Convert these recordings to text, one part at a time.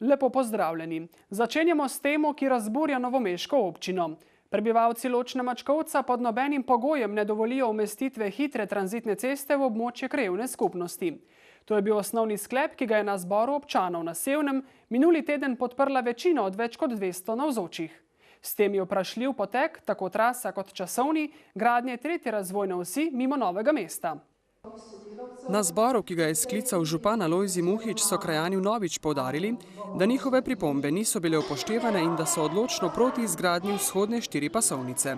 Lepo pozdravljeni. Začenjamo s temo, ki razburja novomeško občino. Prebivalci Ločne Mačkovca pod nobenim pogojem ne dovolijo umestitve hitre tranzitne ceste v območje krajevne skupnosti. To je bil osnovni sklep, ki ga je na zboru občanov na Sevnem minuli teden podprla večina od več kot 200 navzočih. S tem je vprašljiv potek, tako trasa kot časovni, gradnje tretje razvojne osi mimo Novega mesta. Na zboru, ki ga je sklical župan Alojzij Muhič, so krajani vnovič poudarili, da njihove pripombe niso bile upoštevane in da so odločno proti izgradnji vzhodne 4-pasovnice.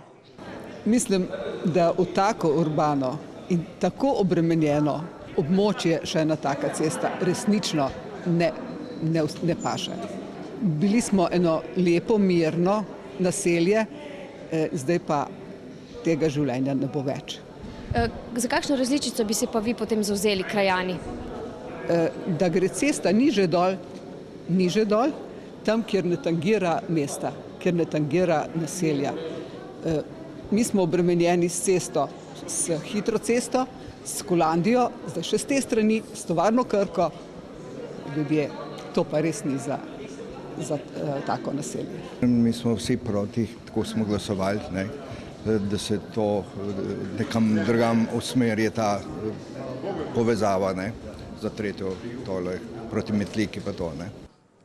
Mislim, da v tako urbano in tako obremenjeno območje še ena taka cesta resnično ne paše. Bili smo eno lepo, mirno naselje, zdaj pa tega življenja ne bo več. Za kakšno različico bi se pa vi potem zavzeli, krajani? Da gre cesta niže dol, tam, kjer ne tangira mesta, kjer ne tangira naselja. Mi smo obremenjeni s cesto, s hitro cesto, s Kolandijo, zdaj še s te strani, s tovarno Krko. Ljudje, to pa res ni za tako naselje. Mi smo vsi proti, tako smo glasovali, da se to nekam drugam usmerje ta povezava za tretjo tole proti Metliki pa to.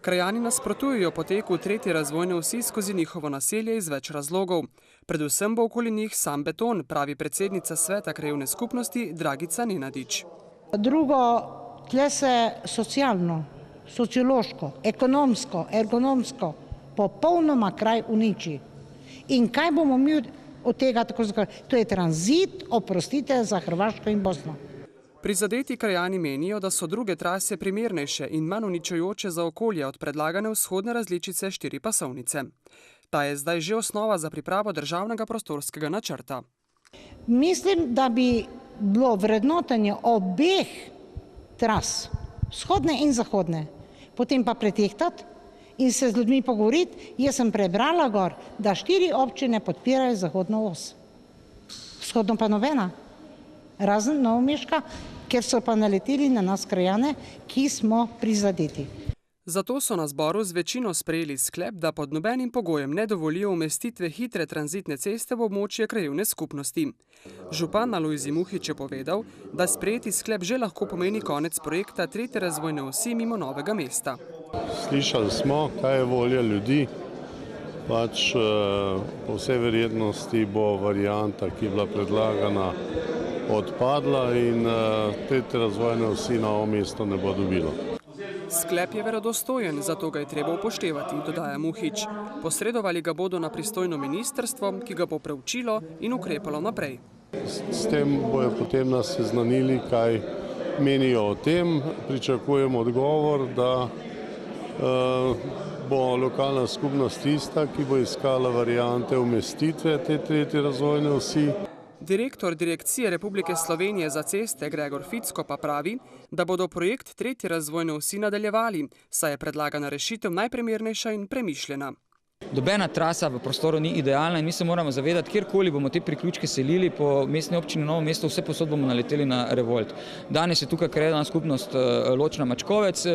Krajani nasprotujejo poteku tretje razvojne osi skozi njihovo naselje iz več razlogov. Predvsem bo okoli njih sam beton, pravi predsednica sveta krajevne skupnosti Dragica Nenadič. Drugo, tle se socialno, sociološko, ekonomsko, ergonomsko popolnoma kraj uniči. In kaj bomo mi od tega tako zakaj? To je tranzit, oprostite, za Hrvaško in Bosno. Prizadeti krajani menijo, da so druge trase primernejše in manj uničujoče za okolje od predlagane vzhodne različice 4-pasovnice. Ta je zdaj že osnova za pripravo državnega prostorskega načrta. Mislim, da bi bilo vrednotenje obeh tras, vzhodne in zahodne, potem pa pretehtati in se z ljudmi pogovoriti. Jaz sem prebrala gor, da 4 občine podpirajo zahodno os. Vzhodno pa nobena, razen Novomeška, ker so pa naleteli na nas krajane, ki smo prizadeti. Zato so na zboru z večino sprejeli sklep, da pod nobenim pogojem ne dovolijo umestitve hitre tranzitne ceste v območje krajevne skupnosti. Župan Alojzij Muhič je povedal, da sprejeti sklep že lahko pomeni konec projekta tretje razvojne osi mimo Novega mesta. Slišali smo, kaj je volja ljudi. Po vsej verjetnosti bo varianta, ki je bila predlagana, odpadla in tretje razvojne osi Novo mesto ne bo dobilo. Sklep je verodostojen, zato ga je treba upoštevati, dodaja Muhič. Posredovali ga bodo na pristojno ministrstvo, ki ga bo preučilo in ukrepalo naprej. S tem bojo potem nas seznanili, kaj menijo o tem. Pričakujemo odgovor, da bo lokalna skupnost tista, ki bo iskala variante umestitve te tretje razvojne osi. Direktor Direkcije Republike Slovenije za ceste Gregor Ficko pa pravi, da bodo projekt tretje razvojne osi nadaljevali, saj je predlagana rešitev najprimernejša in premišljena. Nobena trasa v prostoru ni idealna in mi se moramo zavedati, kjerkoli bomo te priključke selili po mestni občini Novo mesto, vse posod bomo naleteli na revolt. Danes je tukaj krajevna skupnost Ločna Mačkovec,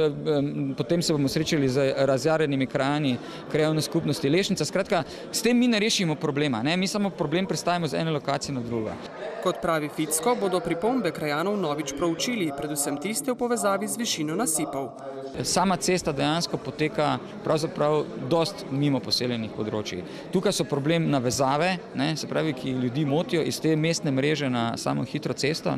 potem se bomo srečali z razjarjenimi krajani krajevne skupnosti Lešnica. Skratka, s tem mi ne rešimo problema, mi samo problem prestavimo z ene lokacije na drugo. Kot pravi Ficko, bodo pripombe krajanov novič proučili, predvsem tiste v povezavi z višino nasipov. Sama cesta dejansko poteka pravzaprav dost mimo poseljenih področij. Tukaj so problem navezave, se pravi, ki ljudi motijo iz te mestne mreže na samo hitro cesto.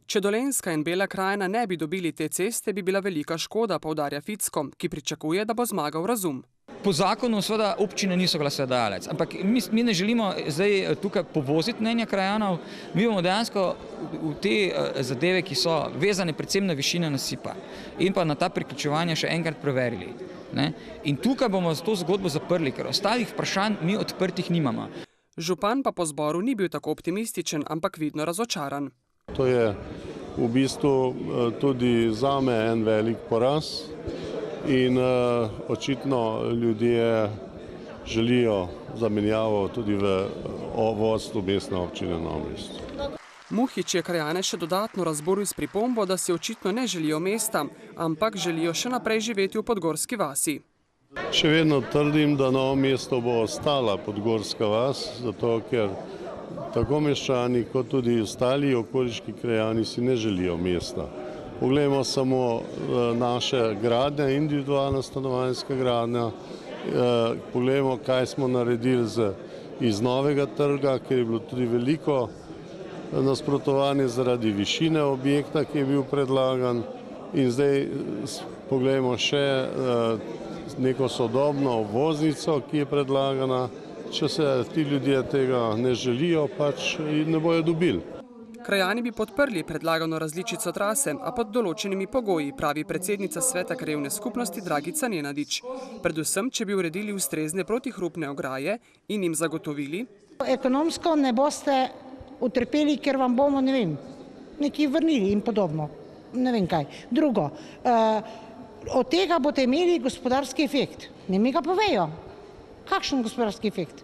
Če Dolenjska in Bela krajina ne bi dobili te ceste, bi bila velika škoda, poudarja Ficko, ki pričakuje, da bo zmagal razum. Po zakonu seveda občine niso glasodajalec, ampak mi ne želimo zdaj tukaj povoziti mnenja krajanov, mi bomo dejansko v te zadeve, ki so vezane predvsem na višine nasipa in pa na ta priključevanja še enkrat preverili. In tukaj bomo to zgodbo zaprli, ker ostalih vprašanj mi odprtih nimamo. Župan pa po zboru ni bil tako optimističen, ampak vidno razočaran. To je v bistvu tudi zame en velik poraz in očitno ljudje želijo zamenjavo tudi v vodstvu mestne občine Novo mesto. Muhič je krajane še dodatno razburil s pripombo, da si očitno ne želijo mesta, ampak želijo še naprej živeti v Podgorski vasi. Še vedno trdim, da Novo mesto bo ostala Podgorska vas, zato ker tako meščani kot tudi ostali okoliški krajani si ne želijo mesta. Poglejmo samo naše gradnje, individualna stanovanjska gradnja, poglejmo, kaj smo naredili iz Novega trga, kjer je bilo tudi veliko nasprotovanje zaradi višine objekta, ki je bil predlagan, in zdaj poglejmo še neko sodobno obvoznico, ki je predlagana. Če se ti ljudje tega ne želijo, pač ne bojo dobili. Krajani bi podprli predlagano različico trase, a pod določenimi pogoji, pravi predsednica Sveta krajevne skupnosti Dragica Nenadič. Predvsem, če bi uredili ustrezne protihrupne ograje in jim zagotovili: ekonomsko ne boste utrpeli, ker vam bomo, ne vem, nekaj vrnili in podobno. Ne vem kaj. Drugo, od tega boste imeli gospodarski efekt. Ne mi ga povejo. Kakšen gospodarski efekt?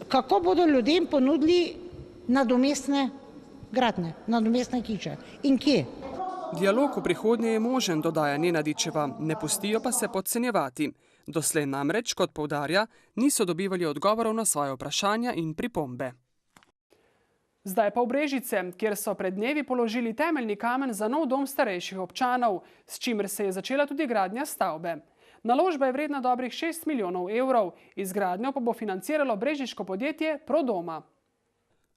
Kako bodo ljudem ponudili nadomestne gradnje, nadomestne hiše in kje? Dialog v prihodnje je možen, dodaja Nenadičeva, ne pustijo pa se podcenjevati. Doslej namreč, kot poudarja, niso dobivali odgovorov na svoje vprašanja in pripombe. Zdaj pa v Brežice, kjer so pred dnevi položili temeljni kamen za nov dom starejših občanov, s čimer se je začela tudi gradnja stavbe. Naložba je vredna dobrih 6 milijonov evrov, izgradnjo pa bo financiralo brežiško podjetje Prodoma.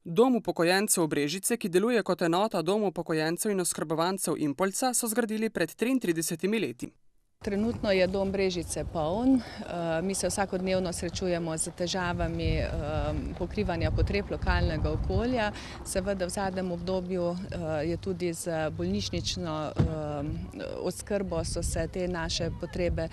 Dom upokojencev Brežice, ki deluje kot enota Dom upokojencev in oskrbovancev Impolca, so zgradili pred 33 leti. Trenutno je dom Brežice poln. Mi se vsakodnevno srečujemo z težavami pokrivanja potreb lokalnega okolja. Seveda v zadnjem obdobju je tudi z bolnišnično oskrbo so se te naše potrebe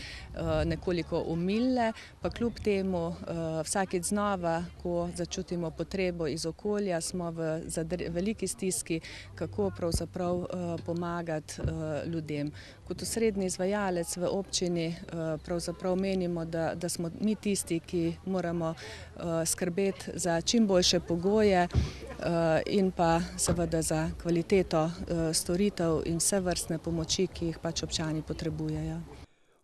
nekoliko umilile, pa kljub temu vsakič znova, ko začutimo potrebo iz okolja, smo v veliki stiski, kako pravzaprav pomagati ljudem. Kot osrednji izvajalec v občini pravzaprav menimo, da smo mi tisti, ki moramo skrbeti za čim boljše pogoje in pa seveda za kvaliteto storitev in vse vrstne pomoči, ki jih pač občani potrebujejo.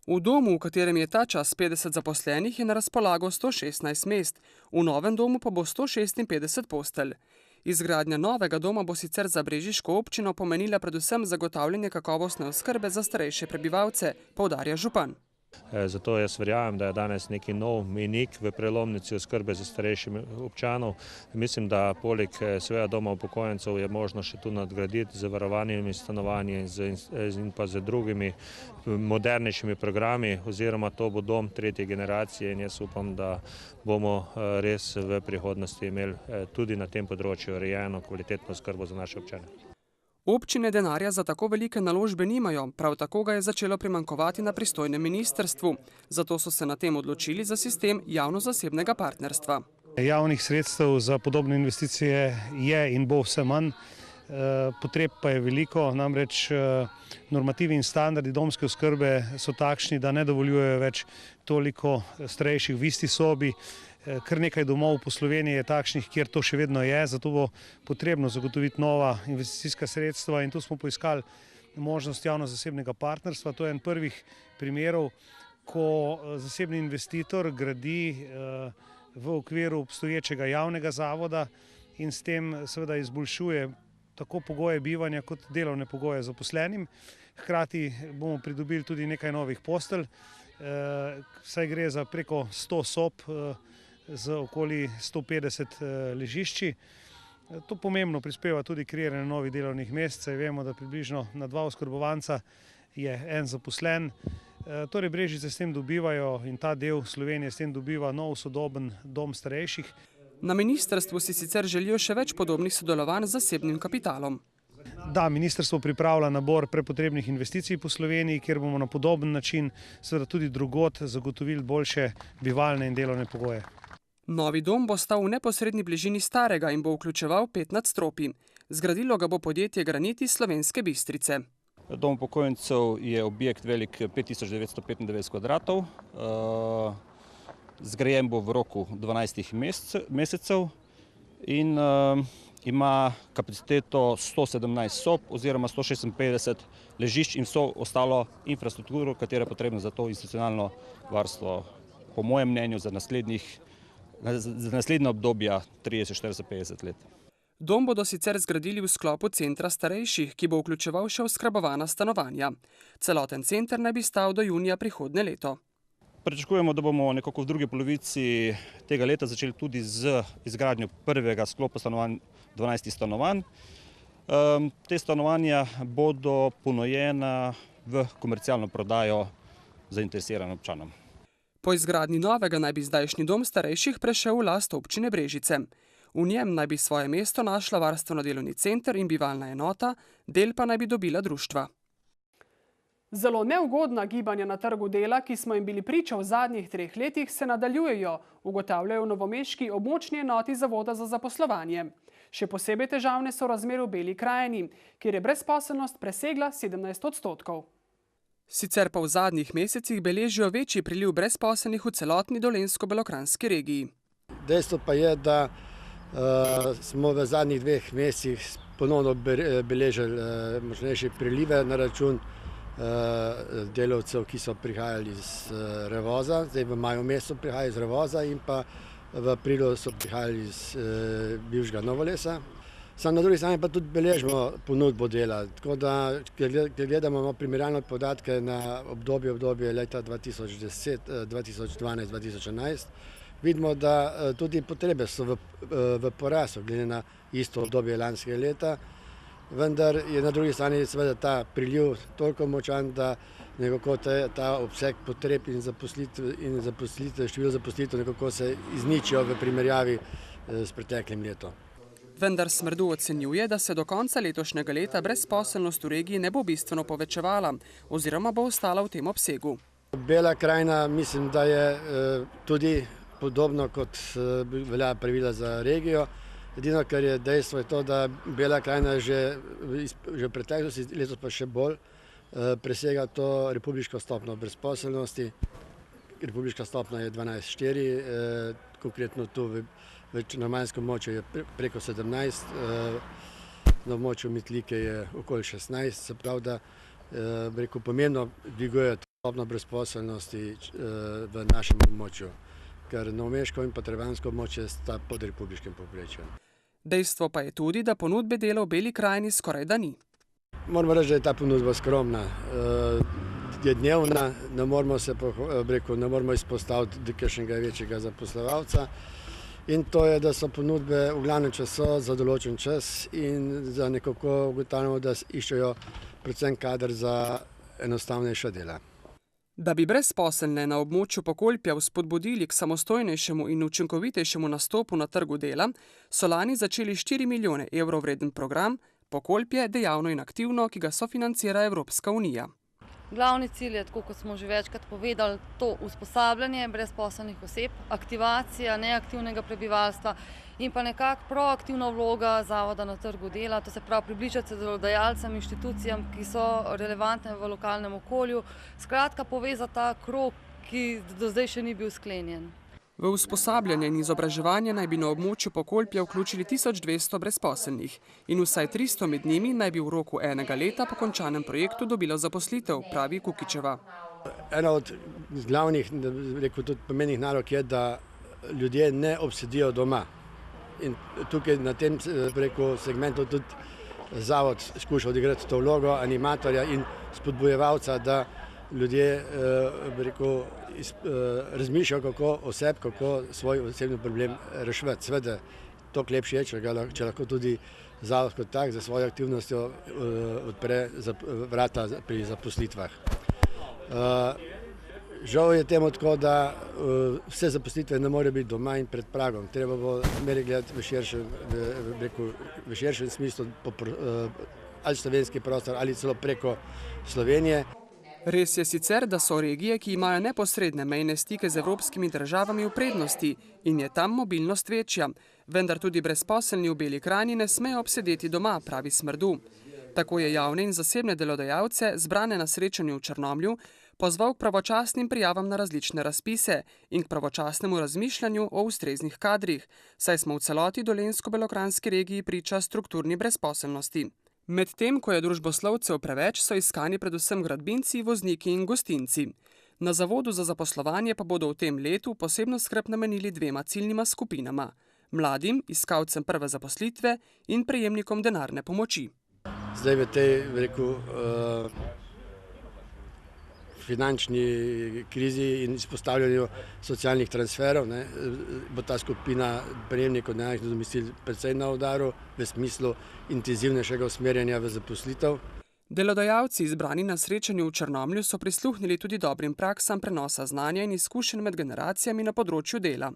V domu, v katerem je ta čas 50 zaposlenih, je na razpolago 116 mest, v novem domu pa bo 156 postelj. Izgradnja novega doma bo sicer za brežiško občino pomenila predvsem zagotavljanje kakovostne oskrbe za starejše prebivalce, poudarja župan. Zato jaz verjamem, da je danes neki nov mejnik v prelomnici oskrbe za starejšimi občanov. Mislim, da poleg svojega doma upokojencev je možno še tu nadgraditi z varovanimi stanovanji in pa z drugimi modernejšimi programi, oziroma to bo dom tretje generacije in jaz upam, da bomo res v prihodnosti imeli tudi na tem področju urejeno kvalitetno oskrbo za naše občane. Občine denarja za tako velike naložbe nimajo, prav tako ga je začelo primanjkovati na pristojnem ministrstvu. Zato so se na tem odločili za sistem javno-zasebnega partnerstva. Javnih sredstev za podobne investicije je in bo vse manj, potreb pa je veliko, namreč normativi in standardi domske oskrbe so takšni, da ne dovoljujejo več toliko starejših v isti sobi. Kar nekaj domov po Sloveniji je takšnih, kjer to še vedno je, zato bo potrebno zagotoviti nova investicijska sredstva in tu smo poiskali možnost javno-zasebnega partnerstva. To je en prvih primerov, ko zasebni investitor gradi v okviru obstoječega javnega zavoda in s tem seveda izboljšuje tako pogoje bivanja kot delovne pogoje zaposlenim. Hkrati bomo pridobili tudi nekaj novih postelj, saj gre za preko 100 sob z okoli 150 ležišči. To pomembno prispeva tudi kreiranje novih delovnih mest, saj vemo, da približno na 2 oskrbovanca je en zaposlen. Torej Brežice s tem dobivajo in ta del Slovenije s tem dobiva nov sodoben dom starejših. Na ministrstvu si sicer želijo še več podobnih sodelovanj z zasebnim kapitalom. Da, ministrstvo pripravlja nabor prepotrebnih investicij po Sloveniji, kjer bomo na podoben način seveda tudi drugod zagotovili boljše bivalne in delovne pogoje. Novi dom bo stal v neposredni bližini starega in bo vključeval 5 nadstropij. Zgradilo ga bo podjetje Granit iz Slovenske Bistrice. Dom upokojencev je objekt velik 5995 kvadratov. Zgrajen bo v roku 12 mesecev in ima kapaciteto 117 sob oziroma 156 ležišč in vso ostalo infrastrukturo, katera je potrebna za to institucionalno varstvo, po mojem mnenju, za naslednja obdobja 30, 40, 50 let. Dom bodo sicer zgradili v sklopu centra starejših, ki bo vključeval še oskrbovana stanovanja. Celoten center naj bi stal do junija prihodnje leto. Pričakujemo, da bomo nekako v drugi polovici tega leta začeli tudi z izgradnjo prvega sklopa stanovanj, 12 stanovanj. Te stanovanja bodo ponujena v komercialno prodajo zainteresiranim občanom. Po izgradnji novega naj bi zdajšnji dom starejših prešel v last občine Brežice. V njem naj bi svoje mesto našla varstveno-delovni center in bivalna enota, del pa naj bi dobila društva. Zelo neugodna gibanja na trgu dela, ki smo jim bili priča v zadnjih 3 letih, se nadaljujejo, ugotavljajo v novomeški območni enoti Zavoda za zaposlovanje. Še posebej težavne so razmere v Beli krajini, kjer je brezposelnost presegla 17%. Sicer pa v zadnjih mesecih beležijo večji priliv brezposelnih v celotni dolenjsko-belokranjski regiji. Dejstvo pa je, da smo v zadnjih 2 mesecih ponovno beležili močnejše prilive na račun delavcev, ki so prihajali iz Revoza. Zdaj v maju mesecu prihajajo iz Revoza in pa v aprilu so prihajali iz bivšega Novolesa. Samo na drugi strani pa tudi beležimo ponudbo dela. Tako da, ker gledamo primerjalne podatke na obdobje leta 2010, 2012, 2011, vidimo, da tudi potrebe so v porastu glede na isto obdobje lanskega leta. Vendar je na drugi strani seveda ta priliv toliko močan, da nekako ta obseg potreb in število zaposlitev nekako se izničijo v primerjavi s preteklim letom. Vendar Smrdu ocenjuje, da se do konca letošnjega leta brezposelnost v regiji ne bo bistveno povečevala oziroma bo ostala v tem obsegu. Bela krajina mislim, da je tudi podobno kot velja pravila za regijo. Edino, kar je dejstvo, je to, da Bela krajina že v preteklosti, letos pa še bolj, presega to republiško stopnjo brezposelnosti. Republiška stopnja je 12,4, konkretno tu v normalskem območju je preko 17, na območju Metlike je okoli 16, se pravi, da pomembno dvigujejo stopnjo brezposelnosti v našem območju, ker novomeško in pa trebanjsko območje sta pod republiškim povprečjem. Dejstvo pa je tudi, da ponudbe dela v Beli krajini skoraj da ni. Moramo reči, da je ta ponudba skromna. Je dnevna, ne moramo izpostaviti kakšnega večjega zaposlovalca. In to je, da so ponudbe v glavnem času za določen čas in za nekako ugotavljamo, da iščejo predvsem kader za enostavnejša dela. Da bi brezposelne na območju Pokolpja vzpodbudili k samostojnejšemu in učinkovitejšemu nastopu na trgu dela, so lani začeli 4 milijone evrov vreden program Pokolpje dejavno in aktivno, ki ga sofinancira Evropska unija. Glavni cilj je, tako kot smo že večkrat povedali, to usposabljanje brezposelnih oseb, aktivacija neaktivnega prebivalstva in pa nekako proaktivna vloga zavoda na trgu dela, to se pravi približati se delodajalcem, inštitucijam, ki so relevantne v lokalnem okolju, skratka povezati ta krog, ki do zdaj še ni bil sklenjen. V usposabljanje in izobraževanje naj bi na območju Pokolpja vključili 1200 brezposelnih in vsaj 300 med njimi naj bi v roku 1 leta po končanem projektu dobilo zaposlitev, pravi Kukičeva. Ena od glavnih, tudi pomenih nalog je, da ljudje ne obsedijo doma. In tukaj na tem segmentu tudi zavod skuša odigrati to vlogo animatorja in spodbujevalca, da ljudje razmišljajo kako svoj osebni problem reševati. Seveda, toliko lepše je, če lahko tudi zavod kot tak za svojo aktivnostjo odpre vrata pri zaposlitvah. Žal je temu tako, da vse zaposlitve ne morejo biti doma in pred pragom. Treba bo zmeraj gledati v širšem smislu ali slovenski prostor ali celo preko Slovenije. Res je sicer, da so regije, ki imajo neposredne mejne stike z evropskimi državami v prednosti in je tam mobilnost večja. Vendar tudi brezposelni v Beli krajini ne smejo obsedeti doma, pravi Smrdu. Tako je javne in zasebne delodajalce, zbrane na srečanju v Črnomlju, pozval k pravočasnim prijavam na različne razpise in k pravočasnemu razmišljanju o ustreznih kadrih, saj smo v celoti dolenjsko-belokranjski regiji priča strukturni brezposelnosti. Medtem, ko je družboslovcev preveč, so iskani predvsem gradbinci, vozniki in gostinci. Na Zavodu za zaposlovanje pa bodo v tem letu posebno skrb namenili dvema ciljnima skupinama: mladim, iskalcem prve zaposlitve in prejemnikom denarne pomoči. Zdaj v tej, finančni krizi in izpostavljanju socialnih transferov, bo ta skupina prejemnikov denarnih nadomestil precej na udaru v smislu intenzivnejšega usmerjanja v zaposlitev. Delodajalci, izbrani na srečanju v Črnomlju, so prisluhnili tudi dobrim praksam prenosa znanja in izkušenj med generacijami na področju dela.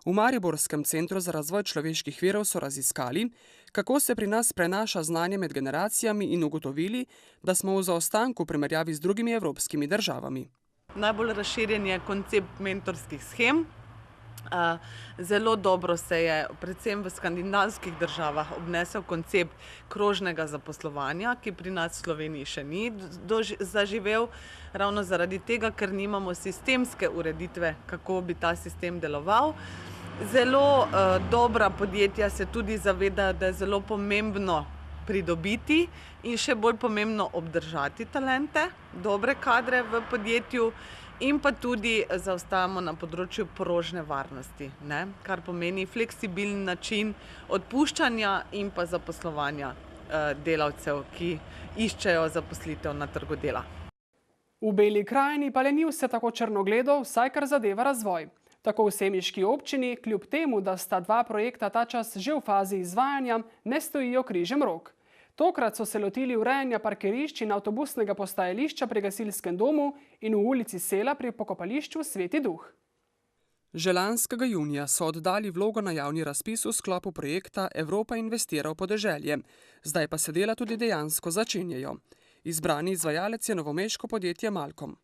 V Mariborskem centru za razvoj človeških virov so raziskali, kako se pri nas prenaša znanje med generacijami in ugotovili, da smo v zaostanku v primerjavi z drugimi evropskimi državami. Najbolj razširjen je koncept mentorskih shem. Zelo dobro se je predvsem v skandinavskih državah obnesel koncept krožnega zaposlovanja, ki pri nas v Sloveniji še ni zaživel, ravno zaradi tega, ker nimamo sistemske ureditve, kako bi ta sistem deloval. Zelo dobra podjetja se tudi zavedajo, da je zelo pomembno pridobiti in še bolj pomembno obdržati talente, dobre kadre v podjetju, in pa tudi zaostajamo na področju porožne varnosti, kar pomeni fleksibilen način odpuščanja in pa zaposlovanja delavcev, ki iščejo zaposlitev na trgu dela. V Beli krajini pa le ni vse tako črnogledo, vsaj kar zadeva razvoj. Tako v semiški občini, kljub temu, da sta dva projekta ta čas že v fazi izvajanja, ne stojijo križem rok. Tokrat so se lotili urejanja parkirišč in avtobusnega postajališča pri gasilskem domu in v ulici Sela pri pokopališču Sveti Duh. Že lanskega junija so oddali vlogo na javni razpis v sklopu projekta Evropa investira v podeželje. Zdaj pa se dela tudi dejansko začenjajo. Izbrani izvajalec je novomeško podjetje Malkom.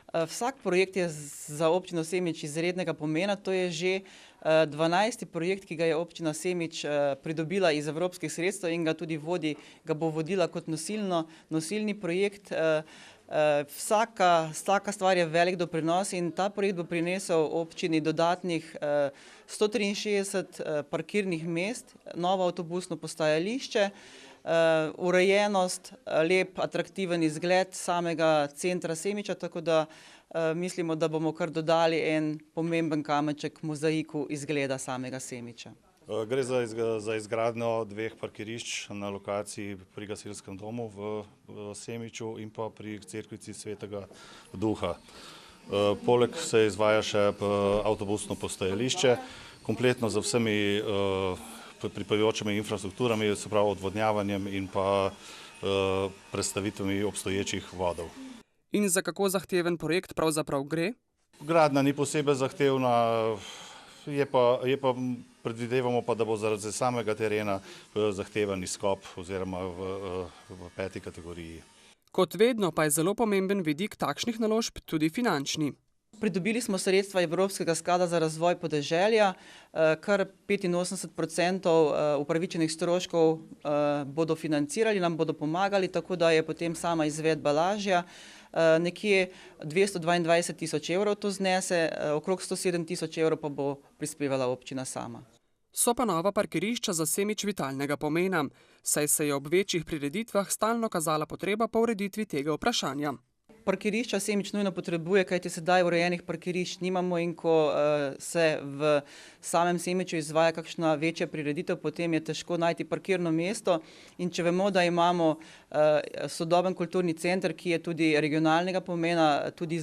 Vsak projekt je za občino Semič izrednega pomena. To je že 12. projekt, ki ga je občina Semič pridobila iz evropskih sredstev in ga tudi bo vodila kot nosilni projekt. Vsaka stvar je velik doprinos in ta projekt bo prinesel občini dodatnih 163 parkirnih mest, novo avtobusno postajališče, urejenost, lep, atraktiven izgled samega centra Semiča, tako da mislimo, da bomo kar dodali en pomemben kamenček mozaiku izgleda samega Semiča. Gre za izgradnjo dveh parkirišč na lokaciji pri gasilskem domu v Semiču in pa pri cerkvici Svetega Duha. Poleg se izvaja še avtobusno postajališče, kompletno z vsemi pripojočimi infrastrukturami, se pravi odvodnjavanjem in pa prestavitvami obstoječih vodov. In za kako zahteven projekt pravzaprav gre? Gradnja ni posebej zahtevna, je pa predvidevamo pa, da bo zaradi samega terena zahteven izkop oziroma v 5. kategoriji. Kot vedno pa je zelo pomemben vidik takšnih naložb tudi finančni. Pridobili smo sredstva Evropskega sklada za razvoj podeželja, kar 85% upravičenih stroškov bodo financirali, nam bodo pomagali, tako da je potem sama izvedba lažja. Nekje 222 tisoč evrov to znese, okrog 107 tisoč evrov pa bo prispevala občina sama. So pa nova parkirišča za Semič vitalnega pomena, saj se je ob večjih prireditvah stalno kazala potreba po ureditvi tega vprašanja. Parkirišča Semič nujno potrebuje, kajti sedaj urejenih parkirišč nimamo in ko se v samem Semiču izvaja kakšna večja prireditev, potem je težko najti parkirno mesto in če vemo, da imamo sodoben kulturni center, ki je tudi regionalnega pomena, tudi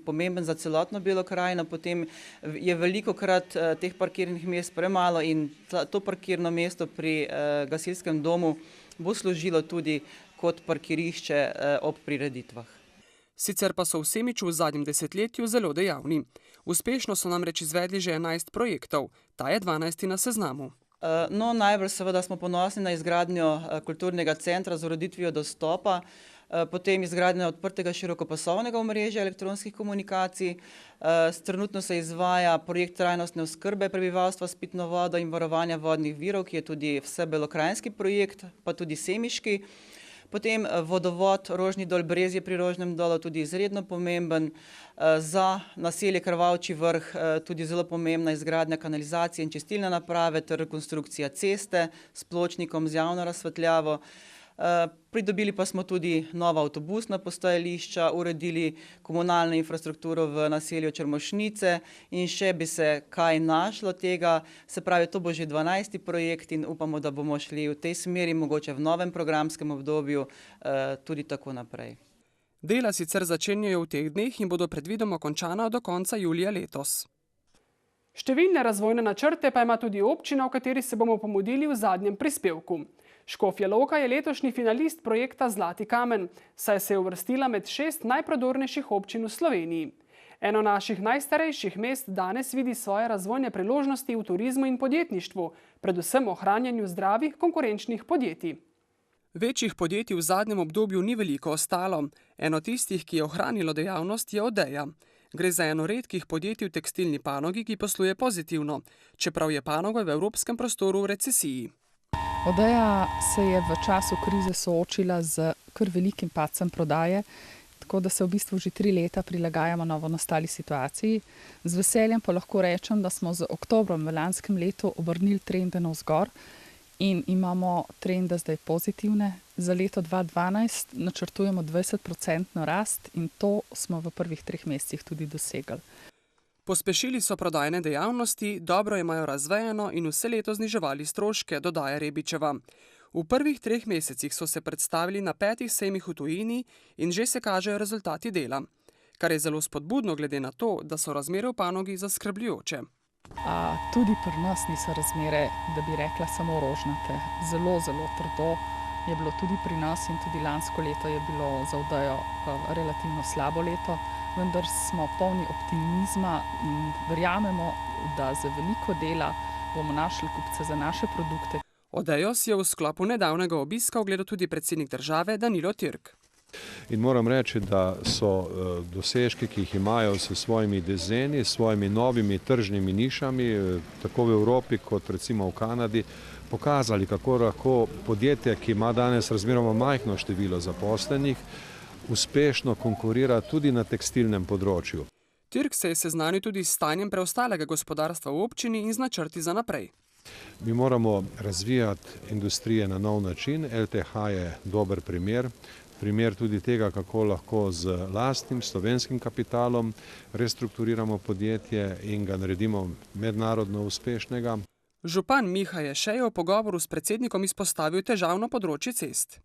pomemben za celotno Belo krajino, potem je velikokrat teh parkirnih mest premalo in to parkirno mesto pri gasilskem domu bo služilo tudi kot parkirišče ob prireditvah. Sicer pa so v Semiču v zadnjem desetletju zelo dejavni. Uspešno so namreč izvedli že 11 projektov, ta je 12. na seznamu. No, najbolj seveda smo ponosni na izgradnjo kulturnega centra z ureditvijo dostopa. potem izgradnja odprtega širokopasovnega omrežja elektronskih komunikacij. Trenutno se izvaja projekt trajnostne oskrbe prebivalstva s pitno vodo in varovanja vodnih virov, ki je tudi vsebelokrajinski projekt, pa tudi semiški. Potem vodovod Rožni dol Brezje pri Rožnem dolu, tudi izredno pomemben. Za naselje Krvavčji vrh tudi zelo pomembna izgradnja kanalizacije in čistilne naprave ter rekonstrukcija ceste s pločnikom z javno razsvetljavo. Pridobili pa smo tudi nova avtobusna postajališča, uredili komunalno infrastrukturo v naselju Črmošnice in še bi se kaj našlo tega. Se pravi, to bo že 12. projekt in upamo, da bomo šli v tej smeri, mogoče v novem programskem obdobju tudi tako naprej. Dela sicer začenjajo v teh dneh in bodo predvidoma končana do konca julija letos. Številne razvojne načrte pa ima tudi občina, v kateri se bomo pomudili v zadnjem prispevku. Škofja Loka je letošnji finalist projekta Zlati kamen, saj se je uvrstila med 6 najprodornejših občin v Sloveniji. Eno naših najstarejših mest danes vidi svoje razvojne priložnosti v turizmu in podjetništvu, predvsem ohranjanju zdravih konkurenčnih podjetij. Večjih podjetij v zadnjem obdobju ni veliko ostalo. Eno tistih, ki je ohranilo dejavnost, je Odeja. Gre za eno redkih podjetij v tekstilni panogi, ki posluje pozitivno, čeprav je panoga v evropskem prostoru v recesiji. Odeja se je v času krize soočila z kar velikim padcem prodaje, tako da se v bistvu že 3 leta prilagajamo novo nastali situaciji. Z veseljem pa lahko rečem, da smo z oktobrom v lanskem letu obrnili trende navzgor in imamo trende zdaj pozitivne. Za leto 2012 načrtujemo 20% rast in to smo v prvih 3 mesecih tudi dosegli. Pospešili so prodajne dejavnosti, dobro imajo razvejeno in vse leto zniževali stroške, dodaja Rebičeva. V prvih 3 mesecih so se predstavili na 5 sejmih v tujini in že se kažejo rezultati dela, kar je zelo spodbudno glede na to, da so razmere v panogi zaskrbljujoče. Tudi pri nas niso razmere, da bi rekla, samo rožnate. Zelo, zelo trdo je bilo tudi pri nas in tudi lansko leto je bilo za Odejo relativno slabo leto. Vendar smo polni optimizma in verjamemo, da za veliko dela bomo našli kupce za naše produkte. Odejo si je v sklopu nedavnega obiska ogledal tudi predsednik države Danilo Türk. In moram reči, da so dosežki, ki jih imajo s svojimi dizajni, s svojimi novimi tržnimi nišami, tako v Evropi kot recimo v Kanadi, pokazali, kako lahko podjetje, ki ima danes razmeroma majhno število zaposlenih, uspešno konkurira tudi na tekstilnem področju. Türk se je seznanil tudi s stanjem preostalega gospodarstva v občini in z načrti za naprej. Mi moramo razvijati industrije na nov način. LTH je dober primer. Primer tudi tega, kako lahko z lastnim slovenskim kapitalom restrukturiramo podjetje in ga naredimo mednarodno uspešnega. Župan Miha Ješej je v pogovoru s predsednikom izpostavil težavno področje cest.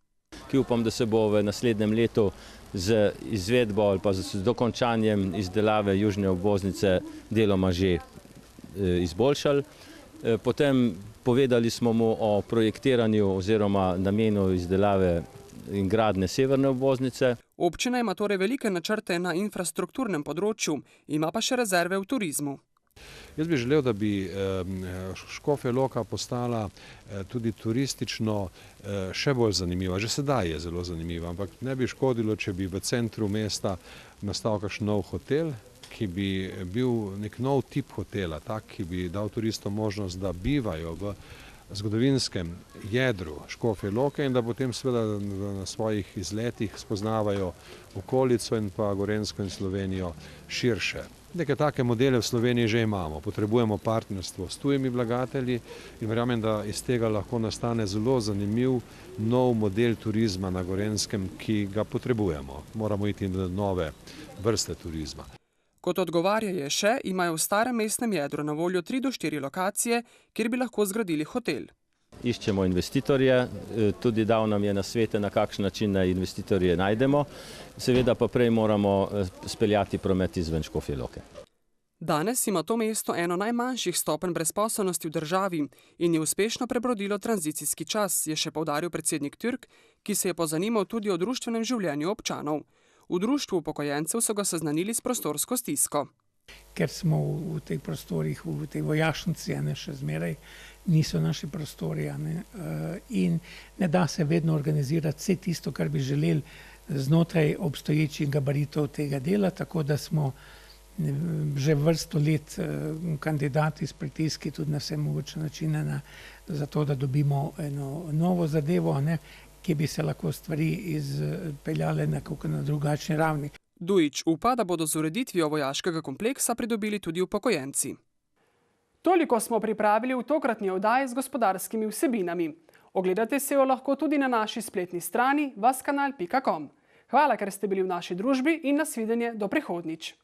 Ki upam, da se bo v naslednjem letu z izvedbo ali pa z dokončanjem izdelave južne obvoznice deloma že izboljšali. Potem povedali smo mu o projektiranju oziroma namenu izdelave in gradnje severne obvoznice. Občina ima torej velike načrte na infrastrukturnem področju, ima pa še rezerve v turizmu. Jaz bi želel, da bi Škofja Loka postala tudi turistično še bolj zanimiva. Že sedaj je zelo zanimiva, ampak ne bi škodilo, če bi v centru mesta nastal kakšen nov hotel, ki bi bil nek nov tip hotela, tak, ki bi dal turistom možnost, da bivajo v zgodovinskem jedru Škofje Loke in da potem seveda na svojih izletih spoznavajo okolico in pa Gorenjsko in Slovenijo širše. Neke take modele v Sloveniji že imamo. Potrebujemo partnerstvo s tujimi vlagatelji in verjamem, da iz tega lahko nastane zelo zanimiv nov model turizma na Gorenskem, ki ga potrebujemo. Moramo iti na nove vrste turizma. Kot odgovarja Ješej, imajo v starem mestnem jedru na voljo 3 do 4 lokacije, kjer bi lahko zgradili hotel. Iščemo investitorje, tudi dal nam je nasvete, na kakšen način naj investitorje najdemo. Seveda pa prej moramo speljati promet izven Škofje Loke. Danes ima to mesto eno najmanjših stopenj brezposelnosti v državi in je uspešno prebrodilo tranzicijski čas, je še poudaril predsednik Türk, ki se je pozanimal tudi o društvenem življenju občanov. V društvu upokojencev so ga seznanili s prostorsko stisko. Ker smo v teh prostorih, v tej vojašnici, še zmeraj niso naši prostori in ne da se vedno organizirati vse tisto, kar bi želeli znotraj obstoječih gabaritov tega dela, tako da smo že vrsto let kandidati s pritiski tudi na vse mogoče načine za to, da dobimo eno novo zadevo, ki bi se lahko stvari izpeljale nekako na drugačni ravni. Dujić upa, da bodo z ureditvijo vojaškega kompleksa pridobili tudi upokojenci. Toliko smo pripravili v tokratni oddaji z gospodarskimi vsebinami. Ogledate se jo lahko tudi na naši spletni strani vaskanal.com. Hvala, ker ste bili v naši družbi in nasvidenje do prihodnjič.